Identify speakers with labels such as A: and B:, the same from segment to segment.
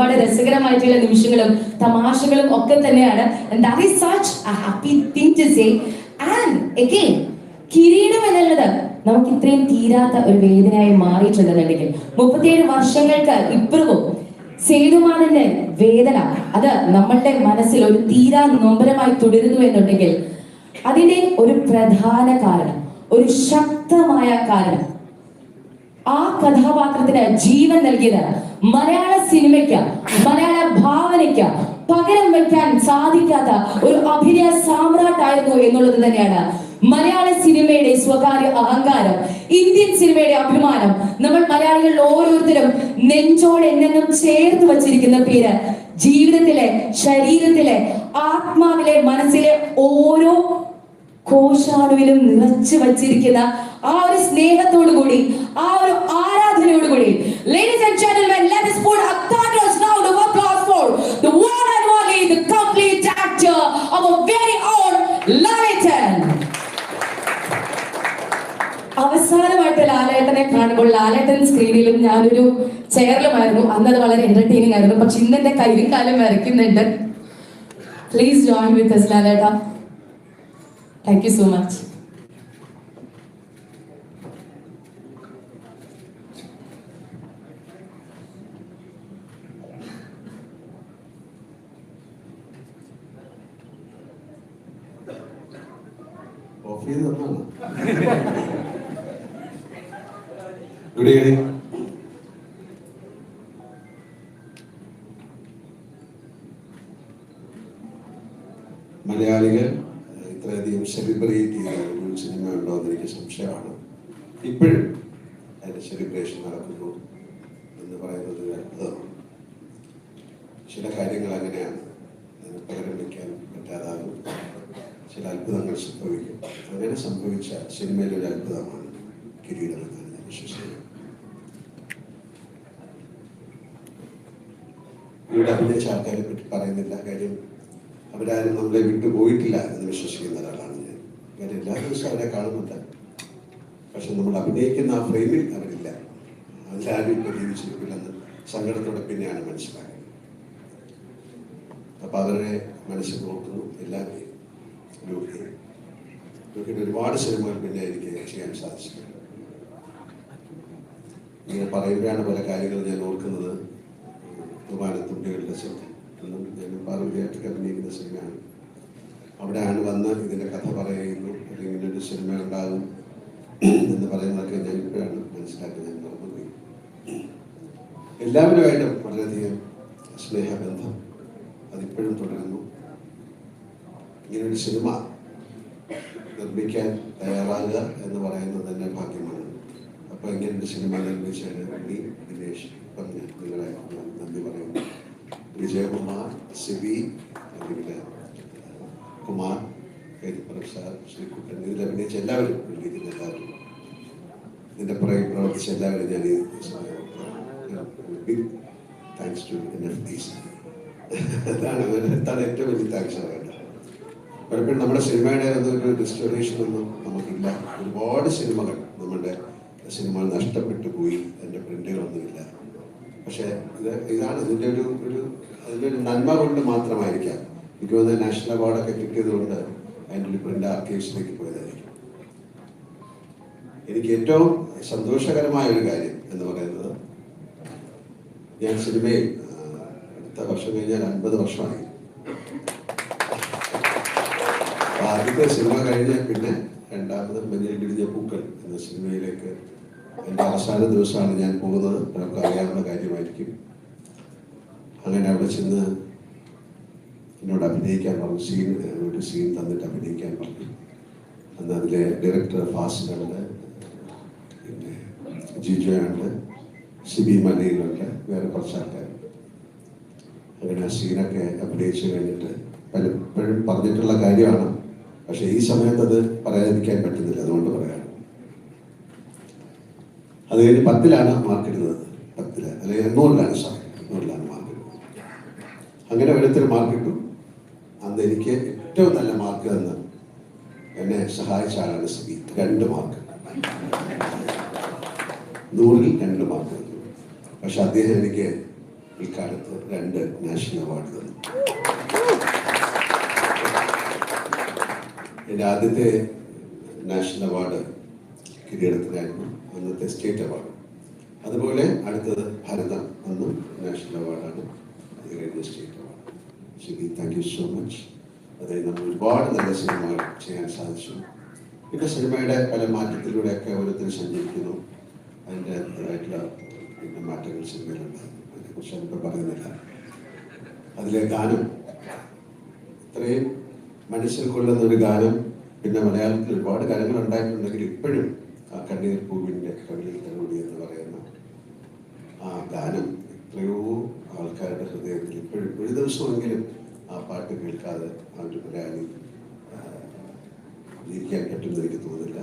A: ഒരുപാട് രസകരമായിട്ടുള്ള നിമിഷങ്ങളും തമാശകളും ഒക്കെ തന്നെയാണ്. And that is such a happy thing to say. And again, കിരീടം എന്നുള്ളത് നമുക്ക് ഇത്രയും തീരാത്ത ഒരു വേദനയായി മാറിയിട്ടുണ്ടെന്നുണ്ടെങ്കിൽ 37 വർഷങ്ങൾക്ക് ഇപ്പുറവും സേതുമാധവന്റെ വേദന അത് നമ്മളുടെ മനസ്സിൽ ഒരു തീരാ നൊമ്പരമായി തുടരുന്നു എന്നുണ്ടെങ്കിൽ അതിന്റെ ഒരു പ്രധാന കാരണം, ഒരു ശക്തമായ കാരണം, ആ കഥാപാത്രത്തിന് ജീവൻ നൽകിയത് മലയാള സിനിമയ്ക്ക്, മലയാള ഭാവനയ്ക്ക് പകരം വയ്ക്കാൻ സാധിക്കാത്ത ഒരു അഭിനയ സാമ്രാട്ടായിരുന്നു എന്നുള്ളത് തന്നെയാണ് മലയാള സിനിമയുടെ സ്വകാര്യ അഹങ്കാരം, ഇന്ത്യൻ സിനിമയുടെ അഭിമാനം. നമ്മൾ മലയാളികൾ ഓരോരുത്തരും നെഞ്ചോട് എന്നെന്നും ചേർത്ത് വച്ചിരിക്കുന്ന പേര്, ജീവിതത്തിലെ, ശരീരത്തിലെ, ആത്മാവിലെ, മനസ്സിലെ ഓരോ കോശാണുവിലും നിറച്ചു വച്ചിരിക്കുന്ന ആ ഒരു സ്നേഹത്തോടു കൂടി, ആ ഒരു ആരാധനയോടുകൂടി, ladies and gentlemen, let us put a thunderous round of applause for the one and only, the complete actor of our very own Lalaten. അവസാനമായിട്ട് ലാലേട്ടനെ കാണുമ്പോൾ, ലാലേട്ടൻ സ്ക്രീനിലും ഞാനൊരു ചെയറിലുമായിരുന്നു. അന്നത് വളരെ എന്റർടൈനിങ് ആയിരുന്നു. പക്ഷെ ഇന്ന് എന്റെ കൈയും കാലം വരയ്ക്കുന്നുണ്ട്. പ്ലീസ് ജോയിൻ വിത്ത് us, ലാലേട്ട. Thank you so much.
B: Good evening. മലയാളികൾ ഇത്രയധികം സെലിബ്രേറ്റ് ചെയ്ത ഒരു സിനിമ ഉണ്ടോ എന്ന് എനിക്ക് സംശയമാണ്. ഇപ്പോഴും അതിൻ്റെ സെലിബ്രേഷൻ നടക്കുന്നു എന്ന് പറയുന്നത് അത്ഭുതമാണ്. ചില കാര്യങ്ങൾ അങ്ങനെയാണ്, അതിന് പകരം വയ്ക്കാൻ പറ്റാതാകും. ചില അത്ഭുതങ്ങൾ സംഭവിക്കും. അങ്ങനെ സംഭവിച്ച സിനിമയിലെ ഒരു അത്ഭുതമാണ് കിരീടം എന്നാണ് ഞാൻ വിശ്വസിക്കുന്നത്. ഇവിടെ അഭിനയിച്ച ആൾക്കാരെ പറ്റി പറയുന്നില്ല, കാര്യം അവരാരും നമ്മളെ വിട്ടു പോയിട്ടില്ല എന്ന് വിശ്വസിക്കുന്ന ഒരാളാണ് ഞാൻ. കാര്യം എല്ലാ ദിവസവും അവരെ കാണുന്നുണ്ട്, പക്ഷെ നമ്മൾ അഭിനയിക്കുന്ന ആ ഫ്രെയിമിൽ അവരില്ല. അതിലാരും ഇപ്പോൾ ജീവിച്ചിരിക്കില്ലെന്ന് സങ്കടത്തോടെ പിന്നെയാണ് മനസ്സിലാക്കുന്നത്. അപ്പൊ അവരെ മനസ്സിൽ നോക്കുന്നു. എല്ലാവരെയും ഒരുപാട് സിനിമകൾ പിന്നെ എനിക്ക് ചെയ്യാൻ സാധിച്ചിട്ടുണ്ട്. ഇങ്ങനെ പറയുമ്പോഴാണ് പല കാര്യങ്ങൾ ഞാൻ ഓർക്കുന്നത്. തുമ്പികളുടെ സിനിമ ഞാൻ പാർവതിയായിട്ട് അഭിനയിക്കുന്ന സിനിമയാണ്. അവിടെയാണ് വന്ന് ഇതിൻ്റെ കഥ പറയുന്നു, അല്ലെങ്കിൽ ഇങ്ങനൊരു സിനിമ ഉണ്ടാകും എന്ന് പറയുന്നതൊക്കെ ഞാൻ ഇപ്പോഴാണ് മനസ്സിലാക്കി. ഞാൻ മറന്നുപോയി. എല്ലാവരുമായിട്ടും വളരെയധികം സ്നേഹബന്ധം അതിപ്പോഴും തുടരുന്നു. ഇങ്ങനൊരു സിനിമ നിർമ്മിക്കാൻ തയ്യാറാകുക എന്ന് പറയുന്നത് തന്നെ ഭാഗ്യമാണ്. അപ്പോൾ ഇങ്ങനൊരു സിനിമ നിർമ്മിച്ചതിന് വേണ്ടി ദിനേശ് പറഞ്ഞു നിങ്ങളെ നന്ദി പറയുന്നു. വിജയകുമാർ, സിബി, അല്ലെങ്കിൽ കുമാർ, സാർ, ശ്രീകുട്ടൻ, ഇതിൽ അഭിനയിച്ച എല്ലാവരും, എല്ലാവരും ഇതിൻ്റെ പുറകെ പ്രവർത്തിച്ച എല്ലാവരും ഞാൻ ബിഗ് താങ്ക്സ് ടു NFTs. അതാണ് ഏറ്റവും വലിയ താങ്ക്സ് പറയേണ്ടത്. പലപ്പോഴും നമ്മുടെ സിനിമയുടെ ഒരു ഡിസ്റ്റോറേഷൻ ഒന്നും നമുക്കില്ല. ഒരുപാട് സിനിമകൾ, നമ്മുടെ സിനിമകൾ നഷ്ടപ്പെട്ടു പോയി, അതിൻ്റെ പ്രിന്റുകളൊന്നുമില്ല. പക്ഷേ ഇതാണ് ഇതിൻ്റെ അതിൻ്റെ ഒരു നന്മ കൊണ്ട് മാത്രമായിരിക്കാം. എനിക്ക് തോന്നുന്നത് നാഷണൽ അവാർഡൊക്കെ കിട്ടിയത് കൊണ്ട് അതിൻ്റെ ഒരു പ്രിന്റ് ആർക്കൈവ്സിലേക്ക് പോയതായിരിക്കും. എനിക്ക് ഏറ്റവും സന്തോഷകരമായ ഒരു കാര്യം എന്ന് പറയുന്നത്, ഞാൻ സിനിമയിൽ അടുത്ത വർഷം കഴിഞ്ഞാൽ 50 വർഷമായി. ആദ്യത്തെ സിനിമ കഴിഞ്ഞ പിന്നെ രണ്ടാമത് മഞ്ഞിൽ വിരിഞ്ഞ പൂക്കൾ എന്ന സിനിമയിലേക്ക് എൻ്റെ അവസാന ദിവസമാണ് ഞാൻ പോകുന്നത്. നമുക്ക് അറിയാവുന്ന കാര്യമായിരിക്കും. അങ്ങനെ അവിടെ ചെന്ന് എന്നോട് അഭിനയിക്കാൻ പറഞ്ഞു. ഒരു സീൻ തന്നിട്ട് അഭിനയിക്കാൻ പറഞ്ഞു. അന്ന് അതിലെ ഡയറക്ടർ ഫാസിലുണ്ട്, പിന്നെ ജിജോയുണ്ട്, സിബി മലയിലുണ്ട്, വേറെ കുറച്ച് ആൾക്കാർ. അങ്ങനെ ആ സീനൊക്കെ അഭിനയിച്ചു കഴിഞ്ഞിട്ട് പലപ്പോഴും പറഞ്ഞിട്ടുള്ള കാര്യമാണ്. പക്ഷെ ഈ സമയത്ത് അത് പറയാതിരിക്കാൻ പറ്റുന്നില്ല, അതുകൊണ്ട് പറയാം. അത് കഴിഞ്ഞ് 10ലാണ് മാർക്കിടുന്നത്. 10 അല്ലെങ്കിൽ 800ലാണ് മാർക്ക് ഇടുന്നത്. അങ്ങനെ ഓരോരുത്തർ മാർക്കിട്ടു. അന്ന് എനിക്ക് ഏറ്റവും നല്ല മാർക്ക് തന്ന് എന്നെ സഹായിച്ച ആളാണ് സിബി. 2 മാർക്ക്, 100ൽ 2 മാർക്ക് തന്നു. പക്ഷെ അദ്ദേഹം എനിക്ക് ഇക്കാലത്ത് 2 നാഷണൽ അവാർഡ് തന്നു. എൻ്റെ ആദ്യത്തെ നാഷണൽ അവാർഡ് കിരീടത്തിനായിരുന്നു, അന്നത്തെ സ്റ്റേറ്റ് അവാർഡ്. അതുപോലെ അടുത്തത് ഭരതം അന്നും നാഷണൽ അവാർഡാണ്, അത് കഴിഞ്ഞ സ്റ്റേറ്റ് അവാർഡ്. ശരി, താങ്ക് യു സോ മച്ച്. അതായത് നമ്മൾ ഒരുപാട് നല്ല സിനിമകൾ ചെയ്യാൻ സാധിച്ചു. പിന്നെ സിനിമയുടെ പല മാറ്റത്തിലൂടെയൊക്കെ ഓരോരുത്തർ സഞ്ചരിക്കുന്നു. അതിൻ്റെതായിട്ടുള്ള പിന്നെ മാറ്റങ്ങൾ സിനിമയിലുണ്ട്, അതിനെക്കുറിച്ച് ഞാനിപ്പോൾ പറയുന്നില്ല. അതിലെ ഗാനം, ഇത്രയും മനസ്സിൽ കൊള്ളുന്ന ഒരു ഗാനം, പിന്നെ മലയാളത്തിൽ ഒരുപാട് ഗാനങ്ങൾ ഉണ്ടായിട്ടുണ്ടെങ്കിൽ ഇപ്പോഴും ആ കണ്ണീർ പൂവിൻ്റെ കവിളിൽ തലോടി എന്ന് പറയുന്ന ആ ഗാനം എത്രയോ ആൾക്കാരുടെ ഹൃദയത്തിൽ ഇപ്പോഴും ഒരു ദിവസമെങ്കിലും ആ പാട്ട് കേൾക്കാതെ ആ ഒരു മലയാളി ജീവിക്കാൻ പറ്റുമെന്ന് എനിക്ക് തോന്നുന്നില്ല.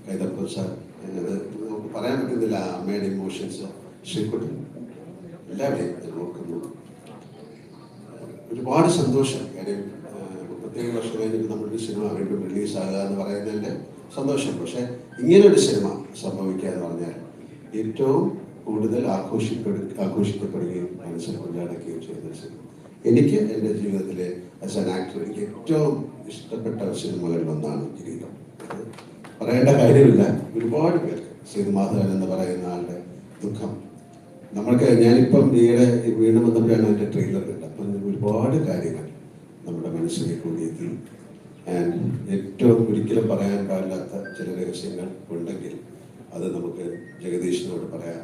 B: കൈതപ്പുറ സാർ, അത് നമുക്ക് പറയാൻ പറ്റുന്നില്ല. അമ്മയുടെ ഇമോഷൻസ്, ശ്രീകുട്ടൻ, എല്ലാവരെയും ഞാൻ ഓർക്കുന്നു. ഒരുപാട് സന്തോഷം. കാര്യം 30 വർഷം കഴിഞ്ഞിട്ട് നമ്മളൊരു സിനിമ വീണ്ടും റിലീസാകുക എന്ന് പറയുന്നതിൻ്റെ സന്തോഷം. പക്ഷെ ഇങ്ങനൊരു സിനിമ സംഭവിക്കുക എന്ന് പറഞ്ഞാൽ ഏറ്റവും കൂടുതൽ ആഘോഷിക്കപ്പെടുകയും മനസ്സിൽ കൊണ്ടാടുകയും ചെയ്യുന്ന സിനിമ. എനിക്ക് എൻ്റെ ജീവിതത്തിലെ ആസ് ആൻ ആക്ടർ എനിക്ക് ഏറ്റവും ഇഷ്ടപ്പെട്ട സിനിമകളിൽ ഒന്നാണ് കിരീടം. പറയേണ്ട കാര്യമില്ല. ഒരുപാട് പേർക്ക് സേതുമാധവൻ എന്ന് പറയുന്ന ആളുടെ ദുഃഖം നമ്മൾക്ക്, ഞാനിപ്പം ഈയിടെ വീണ്ടും വന്നപ്പോഴാണ് അതിൻ്റെ ട്രെയിലർ കണ്ടത്. അപ്പം ഒരുപാട് കാര്യങ്ങൾ നമ്മുടെ മനസ്സിലേക്ക് കൂടിയെത്തി. ആൻഡ് ഏറ്റവും ഒരിക്കലും പറയാൻ പാടില്ലാത്ത ചില രഹസ്യങ്ങൾ ഉണ്ടെങ്കിൽ അത് നമുക്ക് ജഗദീഷിനോട് പറയാം.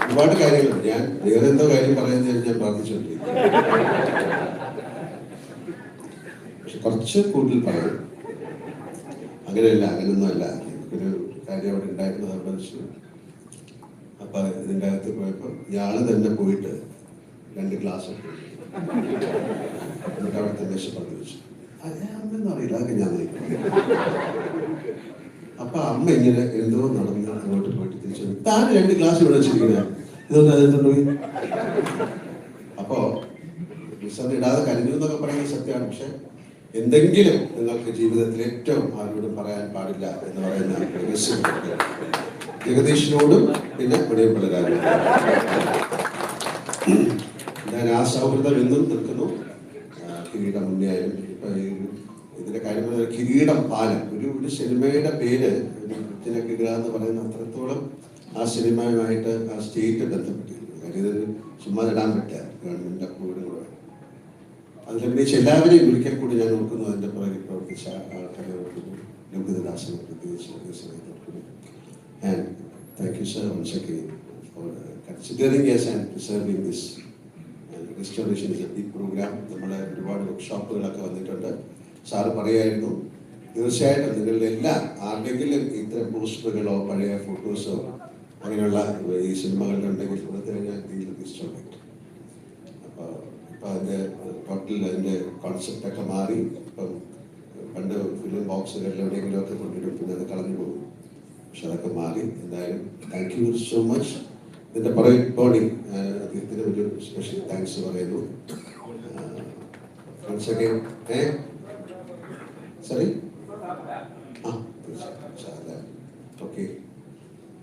B: ഒരുപാട് കാര്യങ്ങളുണ്ട്. ഞാൻ വേറെ എന്തോ കാര്യം പറയുന്നത് ഞാൻ പ്രാർത്ഥിച്ചുകൊണ്ടിരിക്കും. പക്ഷെ കുറച്ച് കൂടുതൽ പറയും. അങ്ങനെയല്ല, അങ്ങനെയൊന്നും അല്ല. ഒരു കാര്യം അവിടെ ഉണ്ടായിരുന്നത് അവിടെ വെച്ചു. അപ്പൊ ഇതിൻ്റെ അകത്ത് പോയപ്പോൾ ഇയാള് തന്നെ പോയിട്ട് 2 ഗ്ലാസ് എന്നിട്ട് അവിടുത്തെ മേശപ്പുറത്ത് വെച്ചു. അമ്മയൊന്നും അറിയില്ല, അതൊക്കെ ഞാൻ നയിക്കും. അപ്പൊ അമ്മ ഇങ്ങനെ എന്തോ നടന്ന് അങ്ങോട്ട് പോയിട്ട് തിരിച്ചു, താൻ 2 ഗ്ലാസ് ഇവിടെ വെച്ചിരിക്കുന്നത്, ഇതൊന്നും അതെന്തുകൊണ്ട് പോയി. അപ്പോ വിസർജനം ഇടാതെ കഴിഞ്ഞു എന്നൊക്കെ പറയുന്നത് സത്യമാണ്. പക്ഷെ എന്തെങ്കിലും നിങ്ങൾക്ക് ജീവിതത്തിൽ ഏറ്റവും ആരോടും പറയാൻ പാടില്ല എന്ന് പറയുന്ന രഹസ്യം ജഗദീഷിനോടും പിന്നെ വെളിയപ്പിള്ളരാജോടും ഞാൻ ആ സൗഹൃദം എന്നും നിൽക്കുന്നു. കിരീടം മുന്നേയാലും ഇപ്പൊ ഇതിന്റെ കാര്യം കിരീടം പാലം, ഒരു സിനിമയുടെ പേര് ഇതിനൊക്കെ ഇടുക എന്ന് പറയുന്ന അത്രത്തോളം ആ സിനിമയുമായിട്ട് ആ സ്റ്റേറ്റ് ബന്ധപ്പെട്ടിരുന്നു. കാര്യം ഇതൊരു ചുമ്മാ ഇടാൻ പറ്റില്ല, ഗവൺമെന്റ് അപ്രൂവലും കൂടെ. അതിലഭിനയിച്ച് എല്ലാവരെയും ഒരിക്കൽ കൂടി ഞാൻ നോക്കുന്നു. അതിന്റെ പുറകിൽ പ്രവർത്തിച്ച ആൾക്കാരെ ഓർക്കുന്നു. ലോകിതദാസനെ പ്രത്യേകിച്ച് ഓർക്കുന്നു. And thank you sir once again for considering us and preserving this. Restoration is a big program. നമ്മുടെ ഒരുപാട് വർക്ക്ഷോപ്പുകളൊക്കെ വന്നിട്ടുണ്ട്. സാറ് പറയായിരുന്നു, തീർച്ചയായിട്ടും നിങ്ങളുടെ എല്ലാം ആരുടെങ്കിലും ഇത്തരം പോസ്റ്ററുകളോ പഴയ ഫോട്ടോസോ അങ്ങനെയുള്ള ഈ സിനിമകളിലുണ്ടെങ്കിൽ കൊടുത്തു കഴിഞ്ഞാൽ തീർച്ചയായിട്ടും. അപ്പോൾ ഇപ്പം അതിൻ്റെ ടോട്ടൽ അതിൻ്റെ കോൺസെപ്റ്റൊക്കെ മാറി. ഇപ്പം പണ്ട് ഫിലിം ബോക്സുകളിൽ എവിടെയെങ്കിലും ഒക്കെ കൊണ്ടിടും, പിന്നെ അത് കളഞ്ഞു പോകും. പക്ഷെ അതൊക്കെ മാറി. എന്തായാലും താങ്ക് യു സോ മച്ച്. ഇതിൻ്റെ പുറകെ ബോഡി അദ്ദേഹത്തിന് ഒരു സ്പെഷ്യൽ താങ്ക്സ് പറയുന്നു. Sorry, okay.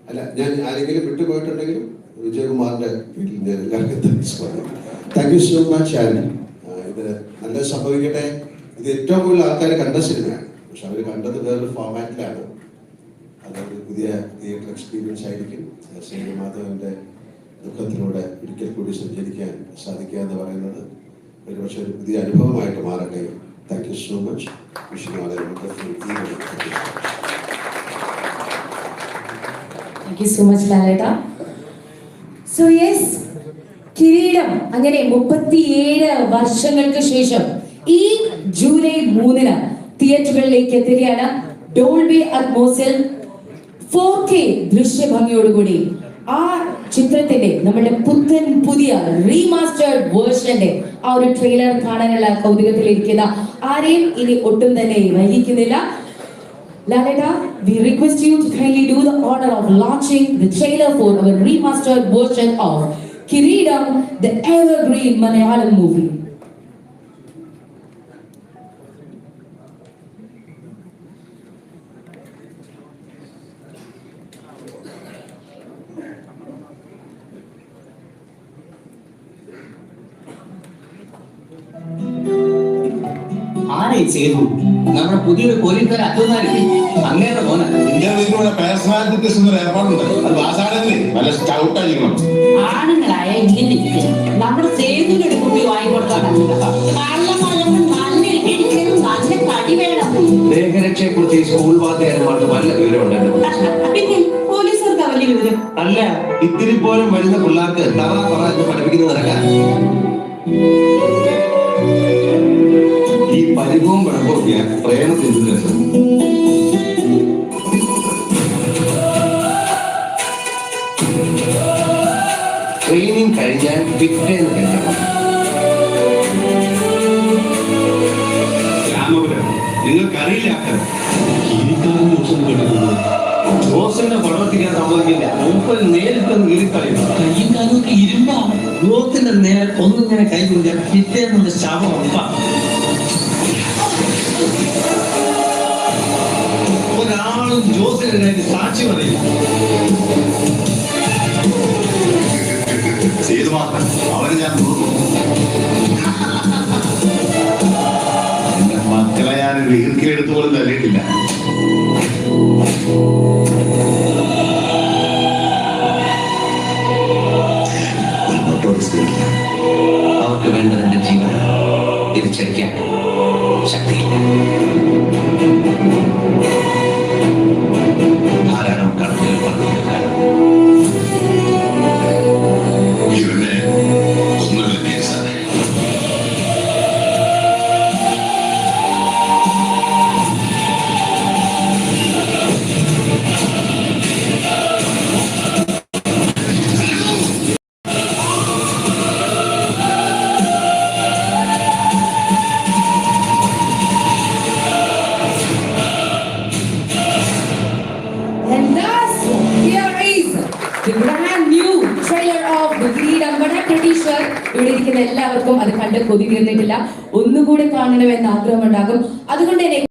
B: അല്ല, ഞാൻ ആരെങ്കിലും വിട്ടുപോയിട്ടുണ്ടെങ്കിലും വിജയകുമാറിന്റെ വീട്ടിൽ ഞാൻ എല്ലാവർക്കും താങ്ക്സ് പറയുന്നു. Thank you so much. And ഇത് നല്ല സംഭവിക്കട്ടെ. ഇത് ഏറ്റവും കൂടുതൽ ആൾക്കാർ കണ്ട സിനിമയാണ്. പക്ഷെ അവർ കണ്ടത് വേറൊരു ഫോർമാറ്റിലാണ്. അതൊരു പുതിയ തിയേറ്റർ എക്സ്പീരിയൻസ് ആയിരിക്കും. സേതുമാധവന്റെ ദുഃഖത്തിലൂടെ ഒരിക്കൽ കൂടി സഞ്ചരിക്കാൻ സാധിക്കുക എന്ന് പറയുന്നത് ഒരുപക്ഷെ ഒരു പുതിയ അനുഭവമായിട്ട് മാറട്ടെ. Thank you so much. Wishing all a wonderful evening.
A: Thank you so much ലാലേട്ടാ. സോ യെസ്, കിരീടം അങ്ങനെ 37 വർഷങ്ങൾക്ക് ശേഷം ഈ ജൂലൈ 3 തിയേറ്ററുകളിലേക്ക് എത്തുകയാണ്. ഡോൾബി അറ്റ്മോസിൽ 4K ദൃശ്യഭംഗിയോടുകൂടി ആ ചിത്രത്തിന്റെ നമ്മുടെ പുത്തൻ പുതിയ റീമാസ്റ്റേർഡ് വേർഷന്റെ ആ ഒരു ട്രെയിലർ കാണാനുള്ള കൗതുകത്തിലിരിക്കുന്ന ആരെയും ഇനി ഒട്ടും തന്നെ വൈകിക്കുന്നില്ല. Lalita, we request you to kindly do the honor of launching the trailer for our remastered version of Kireedam, the evergreen Malayalam movie.
C: ഈ സേതു? നമ്മുടെ പുതിയൊരു പോലീസുകാർ അച്ഛനാരില്ലേ, അങ്ങേരുടെ മോന.
D: ഇന്ത്യ വീട്ടിലൂടെ പേഴ്സണാലിറ്റി ടെസ്റ്റ് എന്നൊരു ഏർപ്പാടുണ്ട്. അത് പാസ്സാകണമെങ്കിൽ നല്ല സ്റ്റൗട്ട് ആയിരിക്കണം.
E: ആണുങ്ങളായ ഇങ്ങനെ ഇരിക്കും. നമ്മുടെ സേതുവിന് ഒരു കുപ്പി വാങ്ങിക്കൊടുക്കാൻ നല്ല കടി വേണം.
C: ദേഹരക്ഷയെ കുറിച്ച് ഈ സ്കൂൾ വാദ്യാരന്മാർക്ക് വല്ല വിവരമുണ്ടല്ലോ.
E: പിന്നെ പോലീസുകാർക്ക് വലിയ വിവരം
C: അല്ല, ഇത്തിരി പോലും വരുന്ന പിള്ളേർക്ക് തറ പറ എന്ന് പഠിപ്പിക്കുന്നത് നടക്കാൻ. ഈ പരിഭവം പിഴപ്പൊക്കെ പ്രേമത്തിന് രസം. ട്രെയിനിങ് കഴിഞ്ഞാൽ പിറ്റേന്ന് കഴിക്കണം.
D: നിങ്ങൾക്കറിയില്ല
C: ജോസിന്റെ പടവത്തിക്കാൻ സമ്മതിക്കില്ല. മൂപ്പൽ നേരിട്ടൊന്ന് കീറിക്കളയും. കയ്യും കാലൊക്കെ ഇരുമ്പാണ്. ജോസിന്റെ നേരെ ഒന്നിങ്ങനെ കൈ കുടിച്ചാൽ പിറ്റേന്ന് ശവം ഉറപ്പാണ്. ഒരാളും ജോസിന്റെ കാര്യം സാക്ഷി പറയില്ല.
D: ചെയ്തു മാത്രം അവന് ഞാൻ എന്റെ മക്കളെ ഞാൻ വീർക്കിലെടുത്ത് പോലും തല്ലിയിട്ടില്ല.
C: അവർക്ക് വേണ്ടത് എന്റെ ജീവൻ തിരിച്ചടിക്കാൻ ശക്തിയില്ല. ധാരാളം കണക്കുകൾ പറഞ്ഞു.
D: ഇവനെ ഒന്നുമില്ല കേസാണ്.
A: And thus, here is the brand new trailer of The Freedom. But I'm pretty sure ഇവിടെ ഇരിക്കുന്ന എല്ലാവർക്കും അത് കണ്ട് കൊതി തീർന്നിട്ടില്ല. ഒന്നുകൂടി കാണണമെന്ന് ആഗ്രഹമുണ്ടാകും. അതുകൊണ്ട് തന്നെ